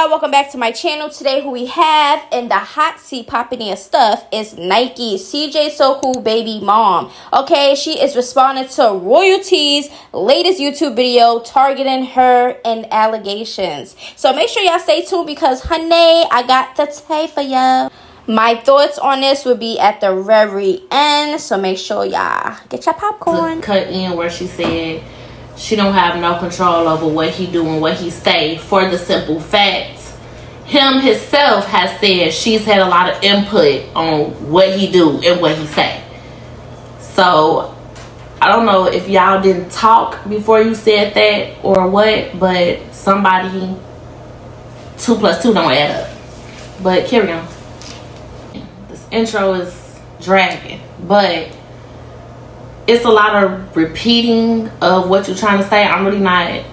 y'all, welcome back to my channel. Today who we have in the hot seat popping in stuff is Nikee CJ baby mom. Okay, she is responding to Royalty's latest YouTube video targeting her and allegations. So make sure y'all stay tuned because honey, I got the tea for y'all. My thoughts on this will be at the very end, so make sure y'all get your popcorn. Cut in where she said she don't have no control over what he do and what he say, for the simple fact him himself has said she's had a lot of input on what he do and what he say. So I don't know if y'all didn't talk before you said that or what, but somebody 2 + 2 don't add up. But carry on. This intro is dragging, but it's a lot of repeating of what you're trying to say. I'm really not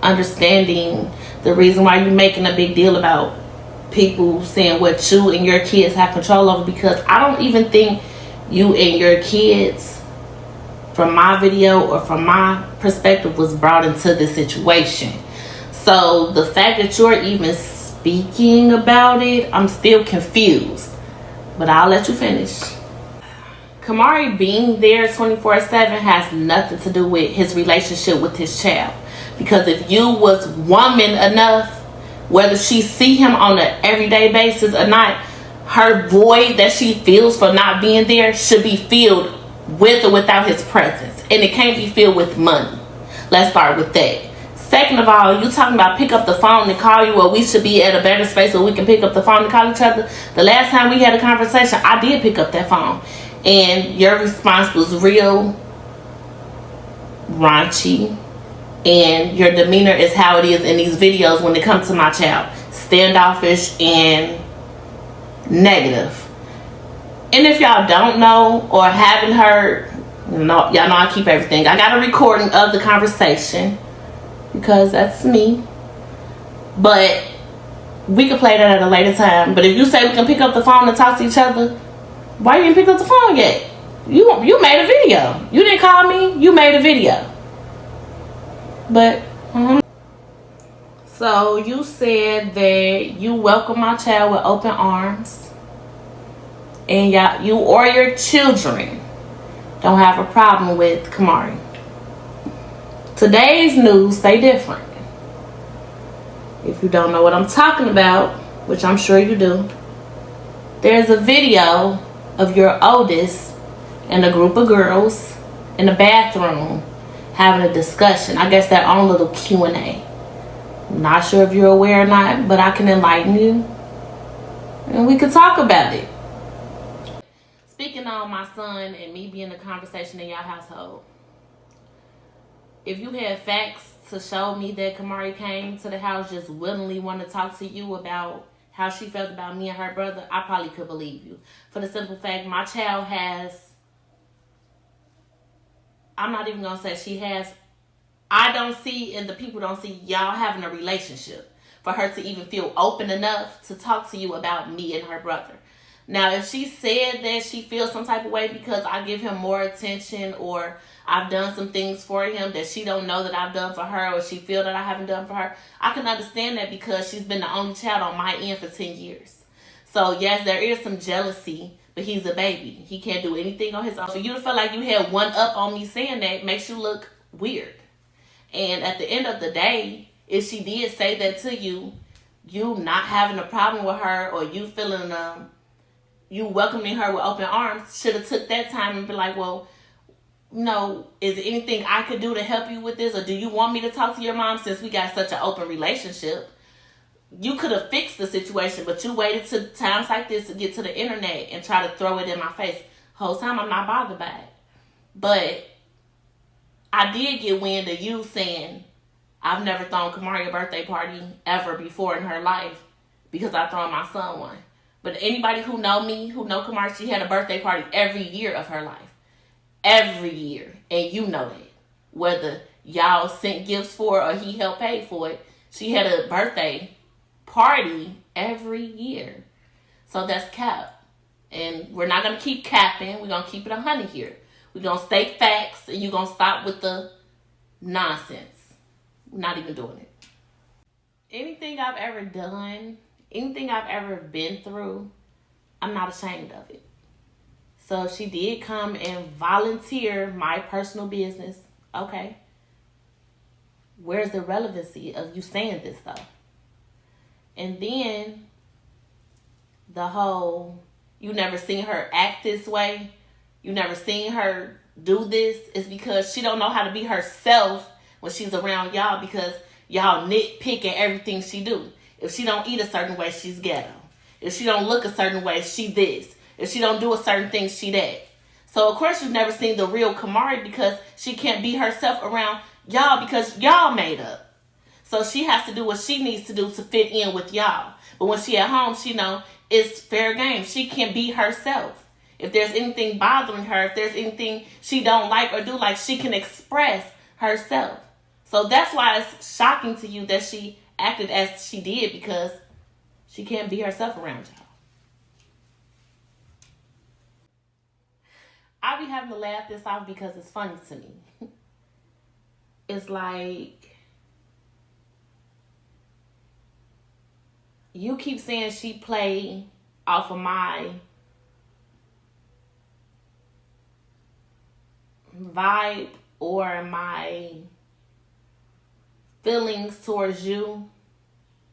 understanding the reason why you're making a big deal about people saying what you and your kids have control over, because I don't even think you and your kids, from my video or from my perspective, was brought into this situation. So the fact that you're even speaking about it, I'm still confused, but I'll let you finish. Camari being there 24/7 has nothing to do with his relationship with his child. Because if you was woman enough, whether she see him on an everyday basis or not, her void that she feels for not being there should be filled with or without his presence. And it can't be filled with money. Let's start with that. Second of all, you talking about pick up the phone and call you, or we should be at a better space where we can pick up the phone and call each other. The last time we had a conversation, I did pick up that phone. And your response was real raunchy. And your demeanor is how it is in these videos when it comes to my child. Standoffish and negative. And if y'all don't know or haven't heard, y'all know I keep everything. I got a recording of the conversation because that's me. But we can play that at a later time. But if you say we can pick up the phone and talk to each other, why you didn't pick up the phone yet? You made a video. You didn't call me. You made a video. But so you said that you welcome my child with open arms, and you or your children don't have a problem with Camari. Today's news say different. If you don't know what I'm talking about, which I'm sure you do, there's a video of your oldest and a group of girls in the bathroom having a discussion. I guess their own little Q&A. Not sure if you're aware or not, but I can enlighten you and we can talk about it. Speaking on my son and me being a conversation in your household, if you had facts to show me that Camari came to the house just willingly want to talk to you about how she felt about me and her brother, I probably could believe you. For the simple fact, my child has, I'm not even going to say she has, I don't see, and the people don't see y'all having a relationship for her to even feel open enough to talk to you about me and her brother. Now, if she said that she feels some type of way because I give him more attention or I've done some things for him that she don't know that I've done for her, or she feel that I haven't done for her, I can understand that because she's been the only child on my end for 10 years. So yes, there is some jealousy, but he's a baby. He can't do anything on his own. So you to feel like you had one up on me saying that makes you look weird. And at the end of the day, if she did say that to you, you not having a problem with her, or you feeling you welcoming her with open arms, should have took that time and be like, well, is there anything I could do to help you with this? Or do you want me to talk to your mom since we got such an open relationship? You could have fixed the situation, but you waited to times like this to get to the internet and try to throw it in my face. Whole time I'm not bothered by it. But I did get wind of you saying, I've never thrown Camari a birthday party ever before in her life because I thrown my son one. But anybody who know me, who know Camari, she had a birthday party every year of her life. Every year. And you know that. Whether y'all sent gifts for it or he helped pay for it, she had a birthday party every year. So that's cap. And we're not going to keep capping. We're going to keep it 100 here. We're going to state facts, and you're going to stop with the nonsense. We're not even doing it. anything I've ever done, anything I've ever been through, I'm not ashamed of it. So if she did come and volunteer my personal business, okay. Where's the relevancy of you saying this though? And then the whole, you never seen her act this way, you never seen her do this, is because she don't know how to be herself when she's around y'all, because y'all nitpick at everything she do. If she don't eat a certain way, she's ghetto. If she don't look a certain way, she this. If she don't do a certain thing, she that. So, of course, you've never seen the real Camari, because she can't be herself around y'all because y'all made up. So she has to do what she needs to do to fit in with y'all. But when she at home, she know it's fair game. She can be herself. If there's anything bothering her, if there's anything she don't like or do like, she can express herself. So that's why it's shocking to you that she acted as she did, because she can't be herself around y'all. I be having to laugh this off because it's funny to me. It's like, you keep saying she play off of my vibe or my feelings towards you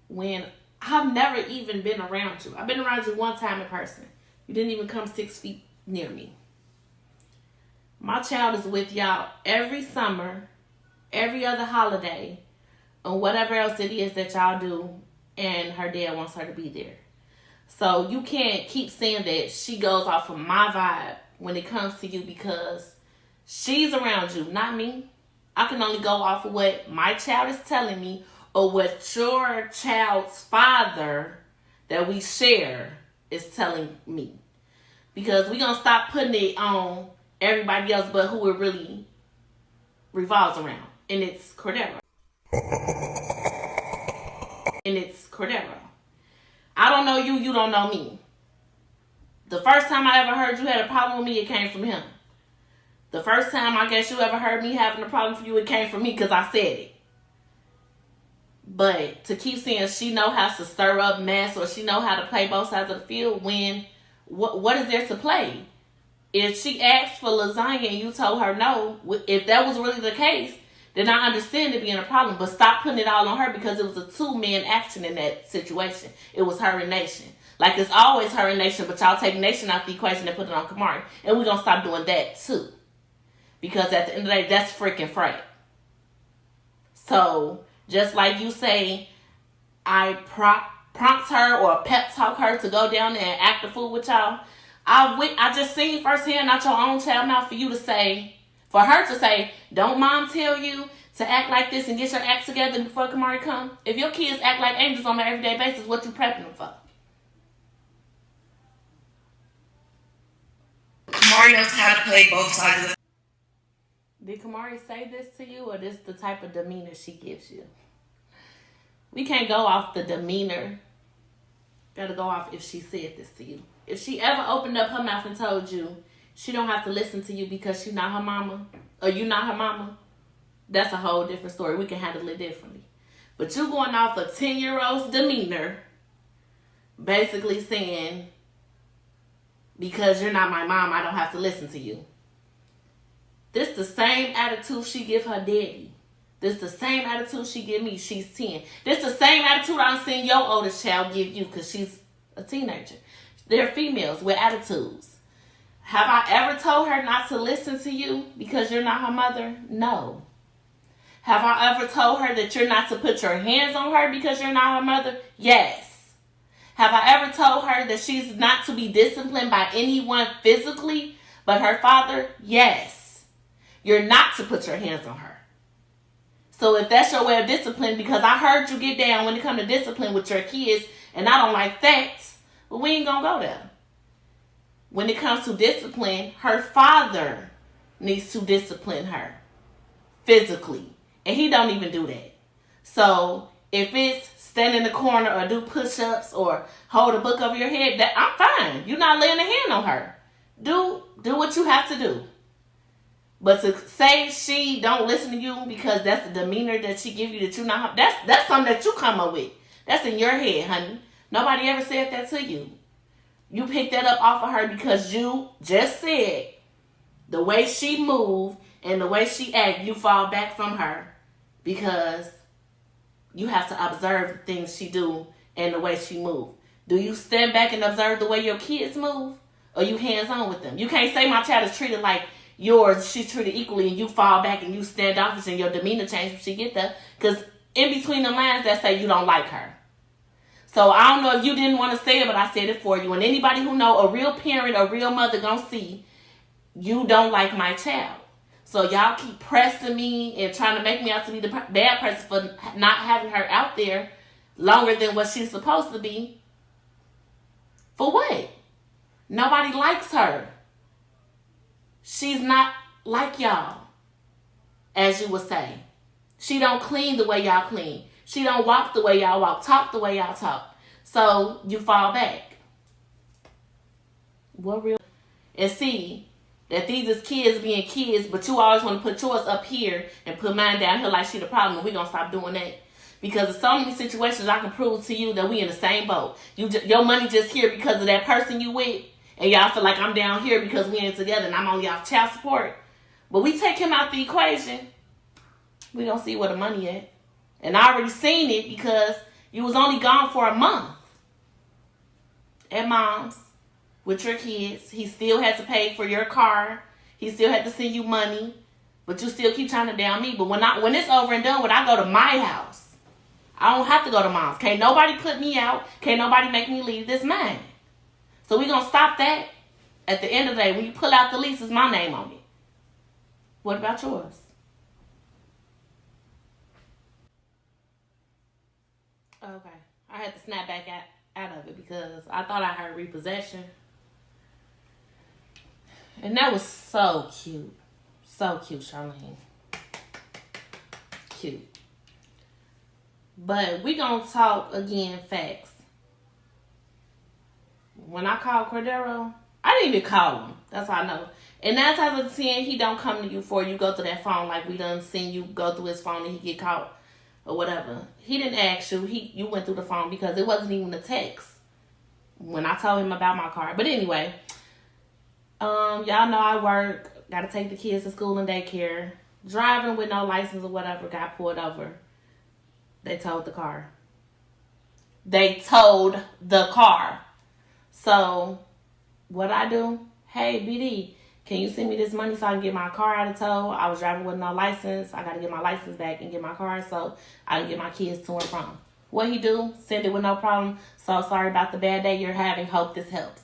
when I've never even been around you. I've been around you one time in person. You didn't even come 6 feet near me. My child is with y'all every summer, every other holiday, and whatever else it is that y'all do, and her dad wants her to be there. So you can't keep saying that she goes off of my vibe when it comes to you, because she's around you, not me. I can only go off of what my child is telling me, or what your child's father that we share is telling me. Because we're going to stop putting it on everybody else but who it really revolves around. And it's Cordero. I don't know you, you don't know me. The first time I ever heard you had a problem with me, it came from him. The first time I guess you ever heard me having a problem for you, it came from me because I said it. But to keep saying she know how to stir up mess, or she know how to play both sides of the field, when what is there to play? If she asked for lasagna and you told her no, if that was really the case, then I understand it being a problem. But stop putting it all on her, because it was a two-man action in that situation. It was her and Nation. Like, it's always her and Nation, but y'all take Nation out the equation and put it on Camari. And we're going to stop doing that too. Because at the end of the day, that's freaking Frank. So, just like you say, I prompt her or pep talk her to go down there and act a fool with y'all. I just seen firsthand out your own child mouth for you to say, for her to say, don't mom tell you to act like this and get your act together before Camari come? If your kids act like angels on an everyday basis, what you prepping them for? Camari knows how to play both sides of the... Did Camari say this to you, or this the type of demeanor she gives you? We can't go off the demeanor. Gotta go off if she said this to you. If she ever opened up her mouth and told you she don't have to listen to you because she's not her mama, or you not her mama, that's a whole different story. We can handle it differently. But you going off a 10-year-old's demeanor, basically saying, because you're not my mom, I don't have to listen to you. This the same attitude she give her daddy. This the same attitude she give me. She's 10. This the same attitude I'm seeing your oldest child give you, because she's a teenager. They're females with attitudes. Have I ever told her not to listen to you because you're not her mother? No. Have I ever told her that you're not to put your hands on her because you're not her mother? Yes. Have I ever told her that she's not to be disciplined by anyone physically but her father? Yes. You're not to put your hands on her. So if that's your way of discipline, because I heard you get down when it comes to discipline with your kids, and I don't like that, but we ain't going to go there. When it comes to discipline, her father needs to discipline her physically. And he don't even do that. So if it's stand in the corner or do push-ups or hold a book over your head, that I'm fine. You're not laying a hand on her. Do what you have to do. But to say she don't listen to you because that's the demeanor that she give you, that you not, that's something that you come up with. That's in your head, honey. Nobody ever said that to you. You picked that up off of her because you just said the way she moved and the way she act, you fall back from her because you have to observe the things she do and the way she move. Do you stand back and observe the way your kids move? Or you hands-on with them? You can't say my child is treated like yours, she's treated equally, and you fall back and you standoffish and your demeanor change when she get there. Because in between the lines, that say you don't like her. So I don't know if you didn't want to say it, but I said it for you. And anybody who know a real parent, a real mother gonna see you don't like my child. So y'all keep pressing me and trying to make me out to be the bad person for not having her out there longer than what she's supposed to be. For what? Nobody likes her. She's not like y'all, as you would say. She don't clean the way y'all clean. She don't walk the way y'all walk, talk the way y'all talk. So you fall back. What real? And see that these is kids being kids, but you always want to put yours up here and put mine down here like she the problem, and we're going to stop doing that. Because there's so many situations I can prove to you that we in the same boat. Your money just here because of that person you with, and y'all feel like I'm down here because we ain't together and I'm only off child support. But we take him out the equation, we don't see where the money at. And I already seen it because you was only gone for a month at mom's with your kids. He still had to pay for your car. He still had to send you money. But you still keep trying to down me. But when it's over and done with, I go to my house. I don't have to go to mom's. Can't nobody put me out. Can't nobody make me leave. This mine. So we gonna stop that. At the end of the day, when you pull out the lease, it's my name on it. What about yours? Okay. I had to snap back out of it because I thought I heard repossession. And that was so cute. So cute, Charlene. Cute. But we gonna talk again facts. When I called Cordero, I didn't even call him. That's how I know. And 9 times out of 10, he don't come to you for you go through that phone like we done seen you go through his phone and he get caught or whatever. He didn't ask you. You went through the phone because it wasn't even a text when I told him about my car. But anyway, y'all know I work. Got to take the kids to school and daycare. Driving with no license or whatever, got pulled over. They towed the car. They towed the car. So, what I do? Hey, BD, can you send me this money so I can get my car out of tow? I was driving with no license. I got to get my license back and get my car so I can get my kids to and from. What he do? Send it with no problem. So, sorry about the bad day you're having. Hope this helps.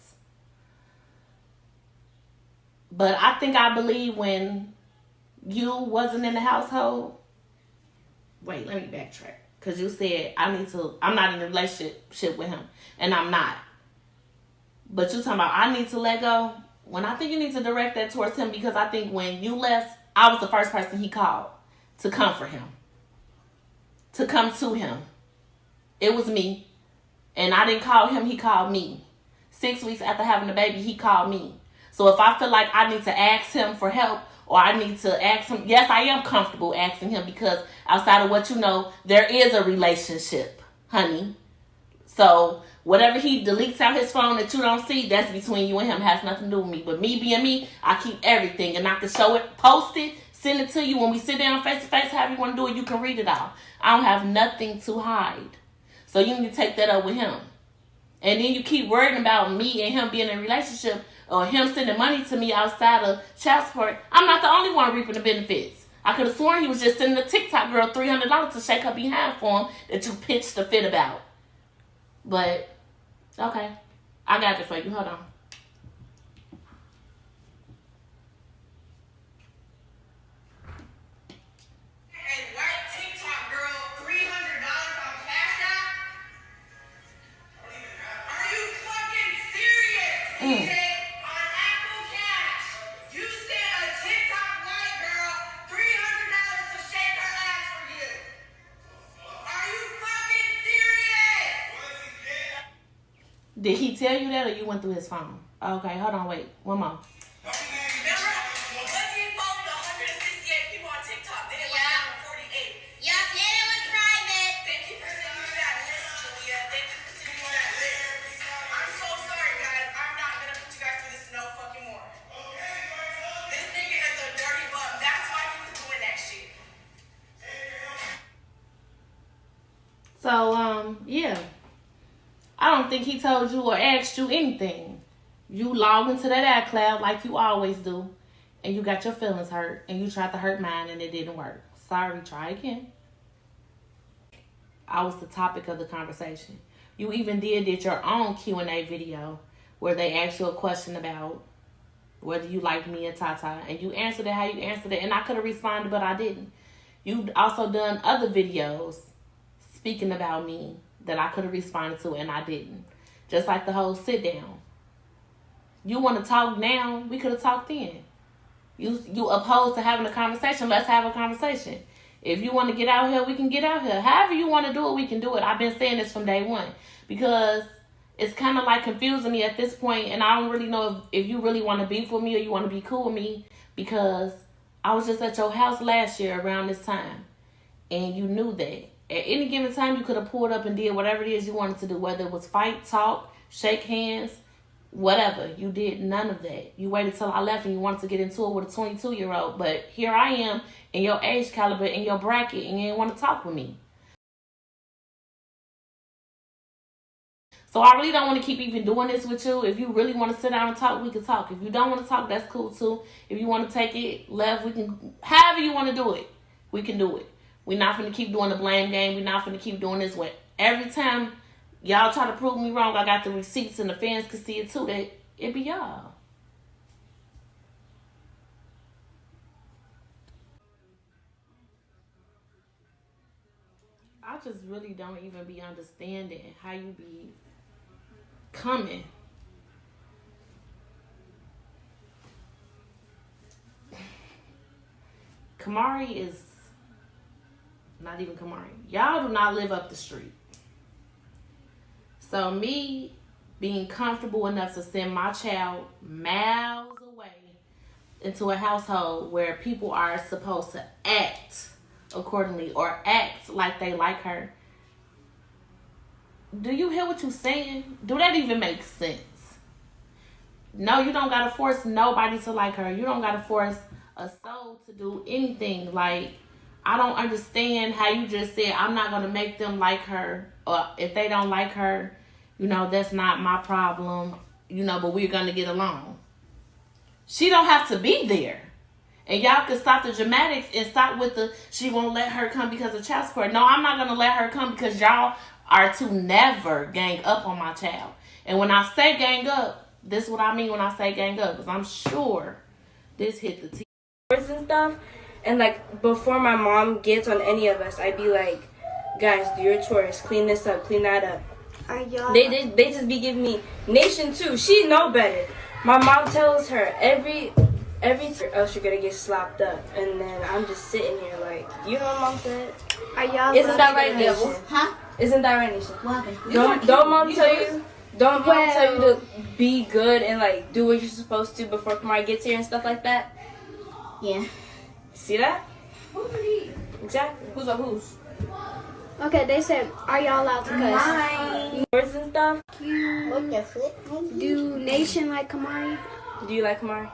But I believe when you wasn't in the household. Wait, let me backtrack. Because you said I'm not in a relationship with him. And I'm not. But you talking about I need to let go. When I think you need to direct that towards him, because I think when you left, I was the first person he called to comfort him. To come to him. It was me. And I didn't call him, he called me. 6 weeks after having the baby, he called me. So if I feel like I need to ask him for help, or I need to ask him, yes, I am comfortable asking him because outside of what you know, there is a relationship, honey. So whatever he deletes out his phone that you don't see, that's between you and him. It has nothing to do with me. But me being me, I keep everything. And I can show it, post it, send it to you. When we sit down face to face, however you want to do it, you can read it all. I don't have nothing to hide. So you need to take that up with him. And then you keep worrying about me and him being in a relationship or him sending money to me outside of child support. I'm not the only one reaping the benefits. I could have sworn he was just sending the TikTok girl $300 to shake her behind for him that you pitched a fit about. But, okay. I got it for you. Hold on. Did he tell you that or you went through his phone? Okay, hold on, wait. One more. think he told you or asked you anything. You logged into that iCloud like you always do, and you got your feelings hurt, and you tried to hurt mine, and it didn't work. Sorry, try again. I was the topic of the conversation. You even did your own Q&A video where they asked you a question about whether you liked me and Tata, and you answered it how you answered it, and I could have responded, but I didn't. You've also done other videos speaking about me that I could have responded to, and I didn't. Just like the whole sit down. You want to talk now? We could have talked then. You opposed to having a conversation? Let's have a conversation. If you want to get out here, we can get out here. However you want to do it, we can do it. I've been saying this from day one because it's kind of like confusing me at this point, and I don't really know if you really want to beef with me or you want to be cool with me, because I was just at your house last year around this time, and you knew that. At any given time, you could have pulled up and did whatever it is you wanted to do, whether it was fight, talk, shake hands, whatever. You did none of that. You waited till I left and you wanted to get into it with a 22-year-old, but here I am in your age caliber, in your bracket, and you didn't want to talk with me. So I really don't want to keep even doing this with you. If you really want to sit down and talk, we can talk. If you don't want to talk, that's cool too. If you want to take it left, we can. However you want to do it, we can do it. We're not going to keep doing the blame game. We're not going to keep doing this way. Every time y'all try to prove me wrong, I got the receipts and the fans can see it too. That it be y'all. I just really don't even be understanding how you be coming. Camari is not even Camari. Y'all do not live up the street. So me being comfortable enough to send my child miles away into a household where people are supposed to act accordingly or act like they like her. Do you hear what you're saying? Do that even make sense? No, you don't gotta force nobody to like her. You don't gotta force a soul to do anything. Like, I don't understand how you just said, I'm not gonna make them like her, or if they don't like her, you know, that's not my problem, you know, but we're gonna get along. She don't have to be there. And y'all can stop the dramatics and stop with the, she won't let her come because of child support. No, I'm not gonna let her come because y'all are to never gang up on my child. And when I say gang up, this is what I mean when I say gang up, because I'm sure this hit the T. And stuff, and like before my mom gets on any of us, I'd be like, guys, do your chores, clean this up, clean that up. They just be giving me nation too. She know better. My mom tells her every else you're gonna get slapped up, and then I'm just sitting here like, you know what mom said? Isn't that right, Nation? Huh? Isn't that right, Nation? What? Don't mom tell you? Don't mom tell you to be good and like do what you're supposed to before Kamari gets here and stuff like that? Yeah. See that? Exactly. Who's a who's? Okay, they said, are y'all allowed to cuss? Words and stuff. What the flip? Do Nation like Kamari? Do you like Kamari?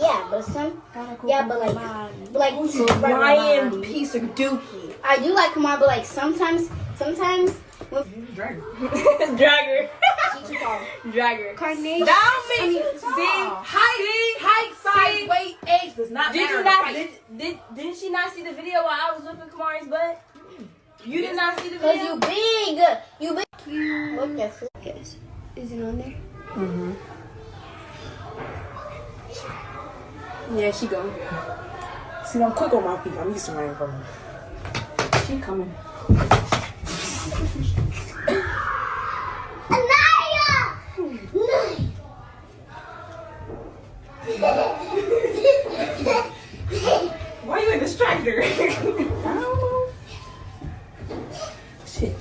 Yeah, but like Lion piece of dookie. I do like Kamar, but like sometimes when Drag her. she's too tall. Drag her. Carnation. Down me. See? Height, size, weight, age does not Did matter. you not? Didn't she not see the video while I was whipping Kamari's butt? You did not see the Cause video. you big. What the flip? Yes. Is it on there? Mhm. Yeah, she go. See, I'm quick on my feet. I'm used to running from her. She coming. Anaya! Why you in distractor? I don't know. Shit.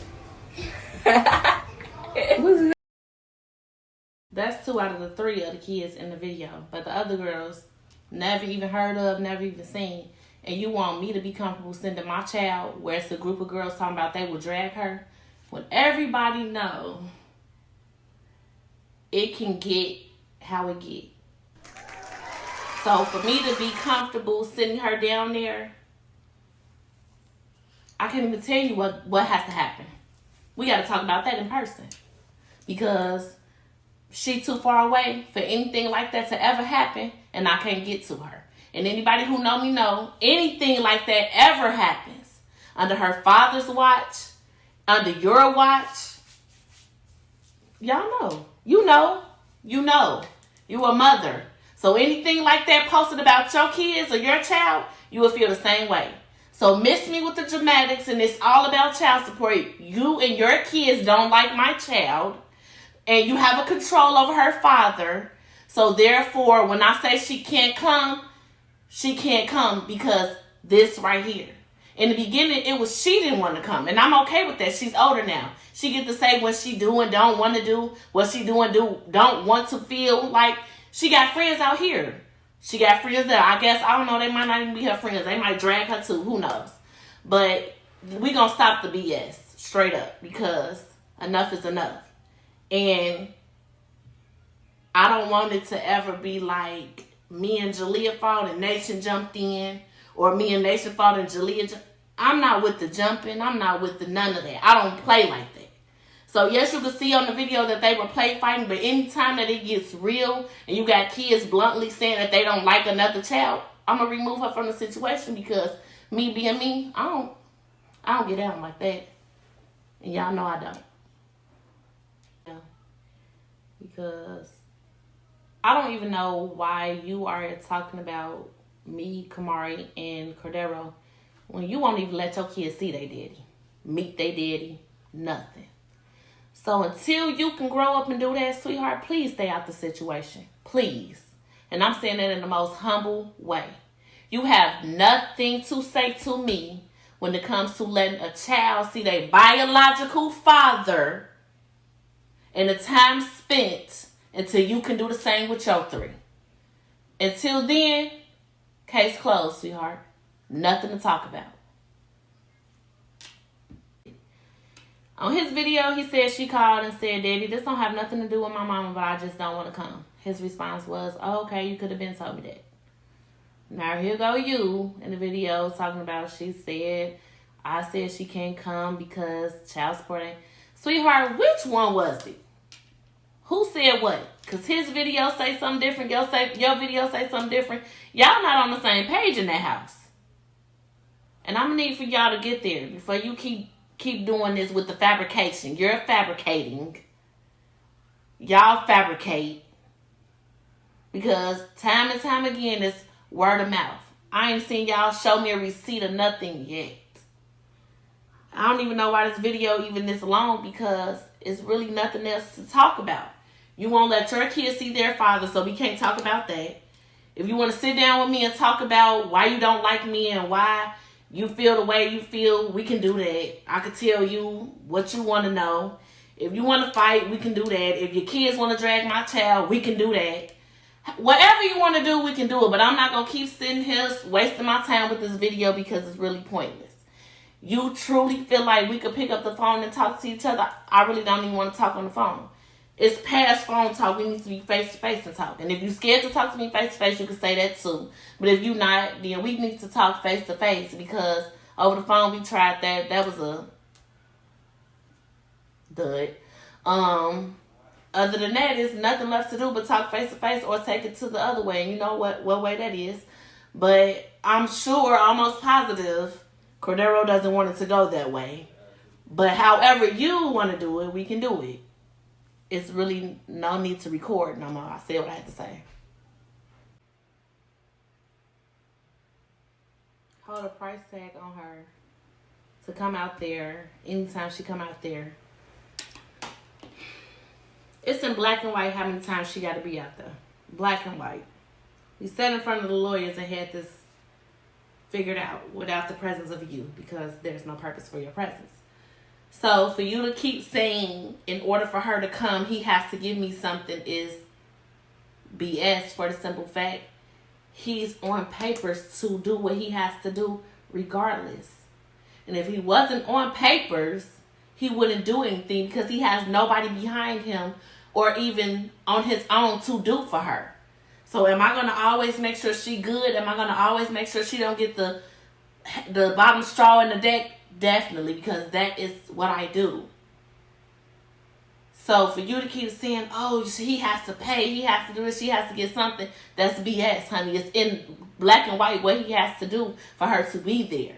That's 2 out of the 3 of the kids in the video. But the other girls, never even heard of, never even seen. And you want me to be comfortable sending my child where it's a group of girls talking about they will drag her, when everybody know it can get how it get. So for me to be comfortable sitting her down there, I can't even tell you what has to happen. We got to talk about that in person. because she too far away for anything like that to ever happen, and I can't get to her. And anybody who know me know, anything like that ever happens under her father's watch, under your watch, y'all know. You know. You know. You a mother. So anything like that posted about your kids or your child, you will feel the same way. So miss me with the dramatics, and it's all about child support. You and your kids don't like my child, and you have a control over her father. So therefore, when I say she can't come because this right here. In the beginning, it was she didn't want to come, and I'm okay with that. She's older now. She get to say what she do and don't want to do, what she do and don't want to feel like. She got friends out here. She got friends there. I guess, I don't know, they might not even be her friends. They might drag her too. Who knows? But we gonna stop the BS straight up, because enough is enough. And I don't want it to ever be like me and Jalea fought and Nation jumped in, or me and Nation fought and Jalea I'm not with the jumping. I'm not with the none of that. I don't play like that. So yes, you can see on the video that they were play fighting, but anytime that it gets real and you got kids bluntly saying that they don't like another child, I'm gonna remove her from the situation, because me being me, I don't get down like that. And y'all know I don't. Yeah. Because I don't even know why you are talking about me, Camari, and Cordero when you won't even let your kids see they daddy, meet they daddy, nothing. So until you can grow up and do that, sweetheart, please stay out the situation. Please. And I'm saying that in the most humble way. You have nothing to say to me when it comes to letting a child see their biological father and the time spent until you can do the same with your three. Until then, case closed, sweetheart. Nothing to talk about. On his video, he said she called and said, Daddy, this don't have nothing to do with my mama, but I just don't want to come. His response was, oh, okay, you could have been told me that. Now, here go you in the video talking about I said she can't come because child support ain't. Sweetheart, which one was it? Who said what? Because his video say something different. Your video say something different. Y'all not on the same page in that house. And I'm going to need for y'all to get there before you keep doing this with the fabrication. You're fabricating. Y'all fabricate. Because time and time again, it's word of mouth. I ain't seen y'all show me a receipt or nothing yet. I don't even know why this video even this long, because it's really nothing else to talk about. You won't let your kids see their father, so we can't talk about that. If you want to sit down with me and talk about why you don't like me and why you feel the way you feel, we can do that. I can tell you what you want to know. If you want to fight, we can do that. If your kids want to drag my child, we can do that. Whatever you want to do, we can do it. But I'm not going to keep sitting here wasting my time with this video, because it's really pointless. You truly feel like we could pick up the phone and talk to each other? I really don't even want to talk on the phone. It's past phone talk. We need to be face-to-face and talk. And if you're scared to talk to me face-to-face, you can say that too. But if you're not, then we need to talk face-to-face, because over the phone we tried that. That was a dud. Other than that, there's nothing left to do but talk face-to-face or take it to the other way. And you know what way that is. But I'm sure, almost positive, Cordero doesn't want it to go that way. But however you want to do it, we can do it. It's really no need to record no more. I said what I had to say. Hold a price tag on her to come out there anytime she come out there. It's in black and white how many times she got to be out there. Black and white. We sat in front of the lawyers and had this figured out without the presence of you, because there's no purpose for your presence. So for you to keep saying, in order for her to come, he has to give me something, is BS, for the simple fact he's on papers to do what he has to do regardless. And if he wasn't on papers, he wouldn't do anything, because he has nobody behind him or even on his own to do for her. So am I going to always make sure she good? Am I going to always make sure she don't get the bottom straw in the deck? Definitely, because that is what I do. So for you to keep saying, oh, he has to pay, he has to do this, she has to get something, that's BS, honey. It's in black and white what he has to do for her to be there.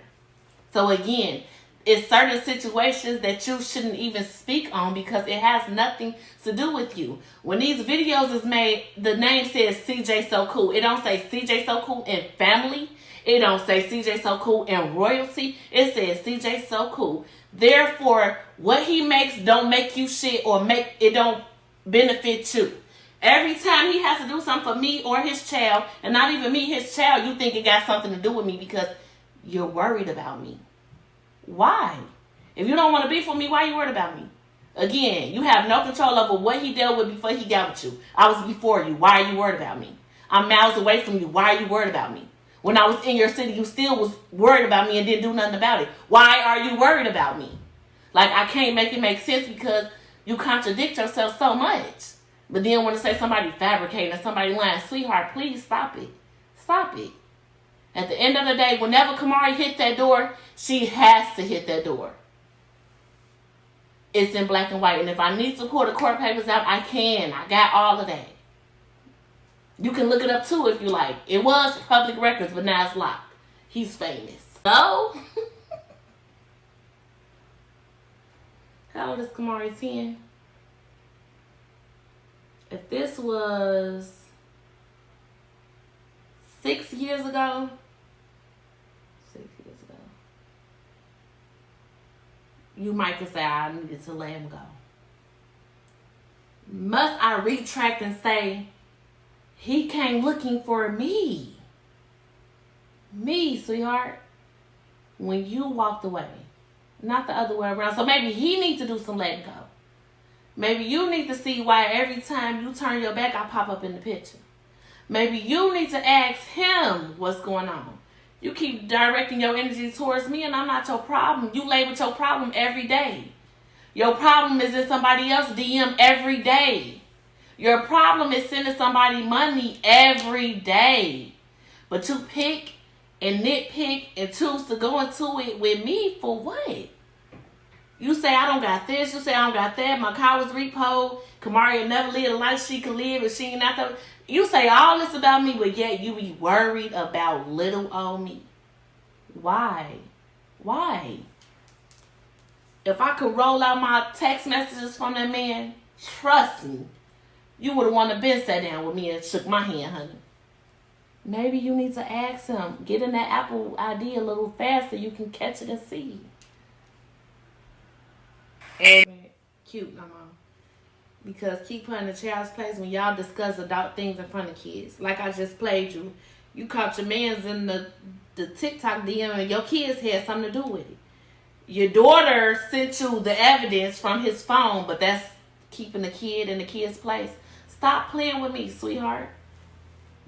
So again, it's certain situations that you shouldn't even speak on because it has nothing to do with you. When these videos is made, the name says CJ So Cool. It don't say CJ So Cool in family. It don't say CJ So Cool in royalty. It says CJ So Cool. Therefore, what he makes don't make you shit or make it don't benefit you. Every time he has to do something for me or his child, and not even me, his child, you think it got something to do with me because you're worried about me. Why? If you don't want to be for me, why are you worried about me? Again, you have no control over what he dealt with before he got with you. I was before you. Why are you worried about me? I'm miles away from you. Why are you worried about me? When I was in your city, you still was worried about me and didn't do nothing about it. Why are you worried about me? Like, I can't make it make sense because you contradict yourself so much. But then when I say somebody fabricating or somebody lying, sweetheart, please stop it. Stop it. At the end of the day, whenever Camari hit that door, she has to hit that door. It's in black and white. And if I need to pull the court papers out, I can. I got all of that. You can look it up too if you like. It was public records, but now it's locked. He's famous. No? How old is Camari? 10? If this was 6 years ago, 6 years ago, you might could say I needed to let him go. Must I retract and say he came looking for me? Me, sweetheart. When you walked away. Not the other way around. So maybe he needs to do some letting go. Maybe you need to see why every time you turn your back, I pop up in the picture. Maybe you need to ask him what's going on. You keep directing your energy towards me and I'm not your problem. You label your problem every day. Your problem is in somebody else's DM every day. Your problem is sending somebody money every day. But you pick and nitpick and choose to go into it with me for what? You say I don't got this. You say I don't got that. My car was repoed. Camari will never live the life she can live if she ain't out there. You say all this about me, but yet you be worried about little old me. Why? Why? If I could roll out my text messages from that man, trust me, you would have wanted to been sat down with me and shook my hand, honey. Maybe you need to ask him. Get in that Apple ID a little faster. You can catch it and see. And cute, no more. Because keep putting the child's place when y'all discuss adult things in front of kids. Like I just played you. You caught your mans in the TikTok DM and your kids had something to do with it. Your daughter sent you the evidence from his phone, but that's keeping the kid in the kid's place. Stop playing with me, sweetheart.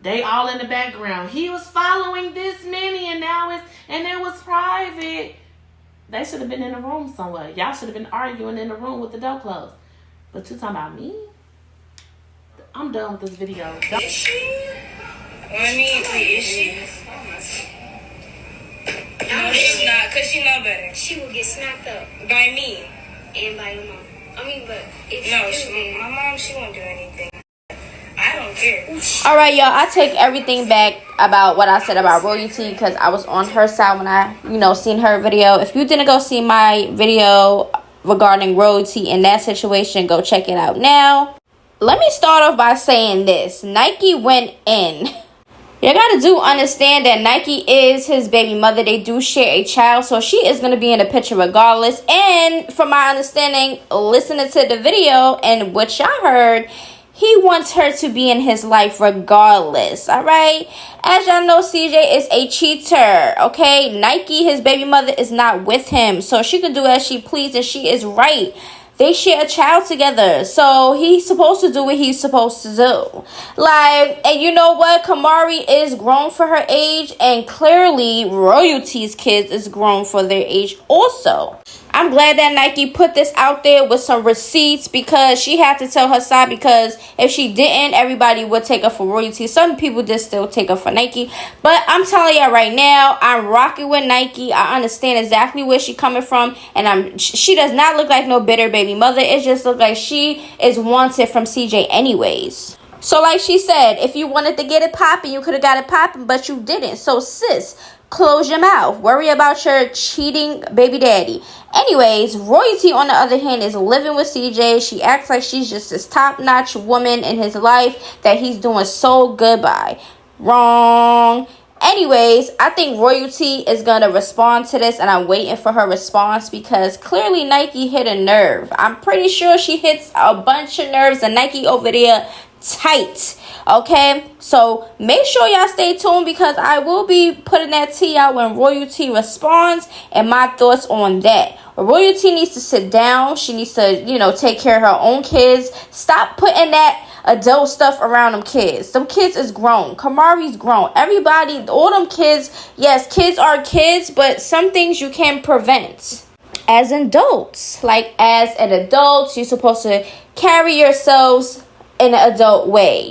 They all in the background. He was following this many and it was private. They should have been in the room somewhere. Y'all should have been arguing in the room with the door closed. But you talking about me? I'm done with this video. Is she? I mean, is she? No, she's not, because she know better. She will get snapped up By me. and by your mom. I mean, but if No, she do, my mom, she won't do anything. I don't care. All right, y'all. I take everything back about what I said about royalty because I was on her side when I, seen her video. If you didn't go see my video regarding royalty in that situation, go check it out now. Let me start off by saying this. Nikee went in. You gotta understand that Nikee is his baby mother. They do share a child, so she is gonna be in the picture regardless. And from my understanding, listening to the video and what y'all heard, he wants her to be in his life regardless, all right? As y'all know, CJ is a cheater, okay? Nikee, his baby mother, is not with him, so she can do as she pleases, and she is right. They share a child together, so he's supposed to do what he's supposed to do. And you know what? Camari is grown for her age, and clearly Royalty's kids is grown for their age also. I'm glad that Nikee put this out there with some receipts because she had to tell her side, because if she didn't, everybody would take her for royalty. Some people just still take her for Nikee. But I'm telling y'all right now, I'm rocking with Nikee. I understand exactly where she coming from. And she does not look like no bitter baby mother. It just looks like she is wanted from CJ anyways. So like she said, if you wanted to get it popping, you could have got it popping, but you didn't. So sis, close your mouth. Worry about your cheating baby daddy. Anyways, Royalty, on the other hand, is living with CJ. She acts like she's just this top-notch woman in his life that he's doing so good by. Wrong. Anyways, I think Royalty is going to respond to this, and I'm waiting for her response because clearly Nikee hit a nerve. I'm pretty sure she hits a bunch of nerves, and Nikee over there tight. Okay, so make sure y'all stay tuned because I will be putting that tea out when Royalty responds and my thoughts on that. Royalty needs to sit down. She needs to, take care of her own kids. Stop putting that adult stuff around them kids. Them kids is grown. Camari's grown. Everybody, all them kids, yes, kids are kids, but some things you can prevent as adults. Like, as an adult, you're supposed to carry yourselves in an adult way,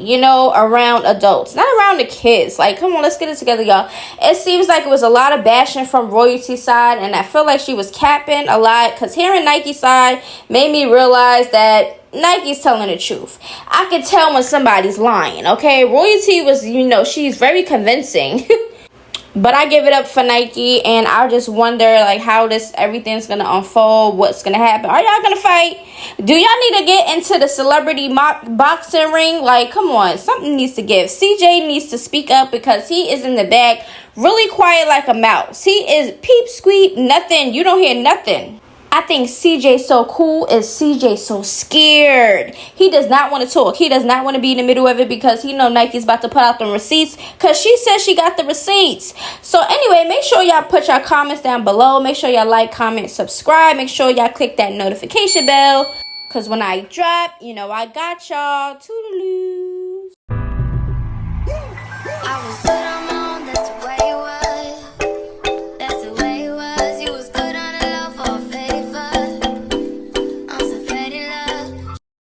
around adults, not around the kids. Like, come on, let's get it together, y'all. It seems like it was a lot of bashing from Royalty's side, and I feel like she was capping a lot, because hearing Nike's side made me realize that Nike's telling the truth. I can tell when somebody's lying, okay? Royalty was, she's very convincing. But I give it up for Nikee, and I just wonder, like, how everything's going to unfold, what's going to happen. Are y'all going to fight? Do y'all need to get into the celebrity boxing ring? Like, come on, something needs to give. CJ needs to speak up because he is in the back, really quiet like a mouse. He is peep, squeak, nothing. You don't hear nothing. I think CJ so cool is CJ so scared. He does not want to talk. He does not want to be in the middle of it because he know Nike's about to put out the receipts because she says she got the receipts. So anyway, make sure y'all put your comments down below. Make sure y'all like, comment, subscribe. Make sure y'all click that notification bell because when I drop, I got y'all. Toodaloo.